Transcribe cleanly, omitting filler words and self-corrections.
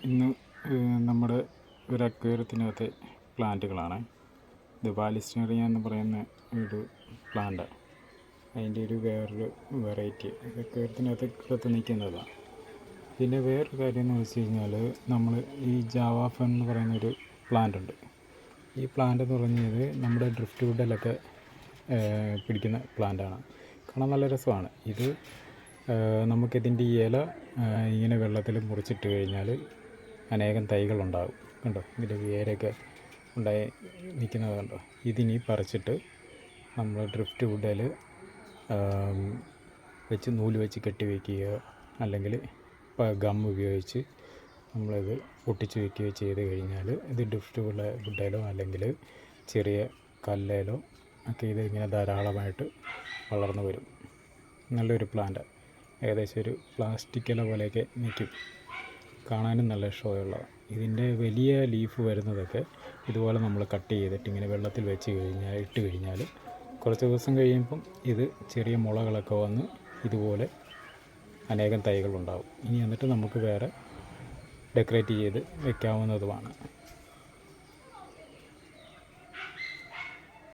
ഇന്ന് നമ്മുടെ ഒരു അക്വേറിയത്തിനകത്തെ പ്ലാന്റുകളാണ്. ഇത് വാലിസ്റ്റേറിയ എന്ന് പറയുന്ന ഒരു പ്ലാന്റ്. അതിൻ്റെ വേറൊരു വെറൈറ്റി അക്വേറിയത്തിനകത്ത് നിൽക്കുന്നതാണ്. പിന്നെ വേറൊരു കാര്യം എന്ന് വെച്ച് കഴിഞ്ഞാൽ, നമ്മൾ ഈ ജാവാഫൻ എന്ന് പറയുന്നൊരു പ്ലാന്റ് ഉണ്ട്. ഈ പ്ലാന്റ് എന്ന് പറഞ്ഞത് നമ്മുടെ ഡ്രിഫ്റ്റ് വുഡിലൊക്കെ പിടിക്കുന്ന പ്ലാന്റാണ്. കാണാൻ നല്ല രസമാണ്. ഇത് നമുക്കിതിൻ്റെ ഇല ഇങ്ങനെ വെള്ളത്തിൽ മുറിച്ചിട്ട് കഴിഞ്ഞാൽ അനേകം തൈകളുണ്ടാകും. കണ്ടോ, ഇതിൻ്റെ വേരൊക്കെ ഉണ്ടായി നിൽക്കുന്നത് കണ്ടോ. ഇതിനി പറിച്ചിട്ട് നമ്മൾ ഡ്രിഫ്റ്റ് വുഡിൽ വെച്ച് നൂല് വെച്ച് കെട്ടി വയ്ക്കുകയോ അല്ലെങ്കിൽ ഗം ഉപയോഗിച്ച് നമ്മളിത് ഒട്ടിച്ച് വയ്ക്കുകയോ ചെയ്ത് കഴിഞ്ഞാൽ ഇത് ഡ്രിഫ്റ്റ് വുഡിലോ അല്ലെങ്കിൽ ചെറിയ കല്ലിലോ ഒക്കെ ഇത് ഇങ്ങനെ ധാരാളമായിട്ട് വളർന്നു വരും. നല്ലൊരു പ്ലാന്റ്. ഏകദേശം ഒരു പ്ലാസ്റ്റിക് ഇല പോലെയൊക്കെ നിൽക്കും. കാണാനും നല്ല ഷോയുള്ളതാണ്. ഇതിൻ്റെ വലിയ ലീഫ് വരുന്നതൊക്കെ ഇതുപോലെ നമ്മൾ കട്ട് ചെയ്തിട്ട് ഇങ്ങനെ വെള്ളത്തിൽ വെച്ച് ഇട്ട് കഴിഞ്ഞാൽ കുറച്ച് ദിവസം കഴിയുമ്പം ഇത് ചെറിയ മുളകളൊക്കെ വന്ന് ഇതുപോലെ അനേകം തൈകളുണ്ടാകും. ഇനി എന്നിട്ട് നമുക്ക് വേറെ ഡെക്കറേറ്റ് ചെയ്ത് വെക്കാവുന്നതുമാണ്.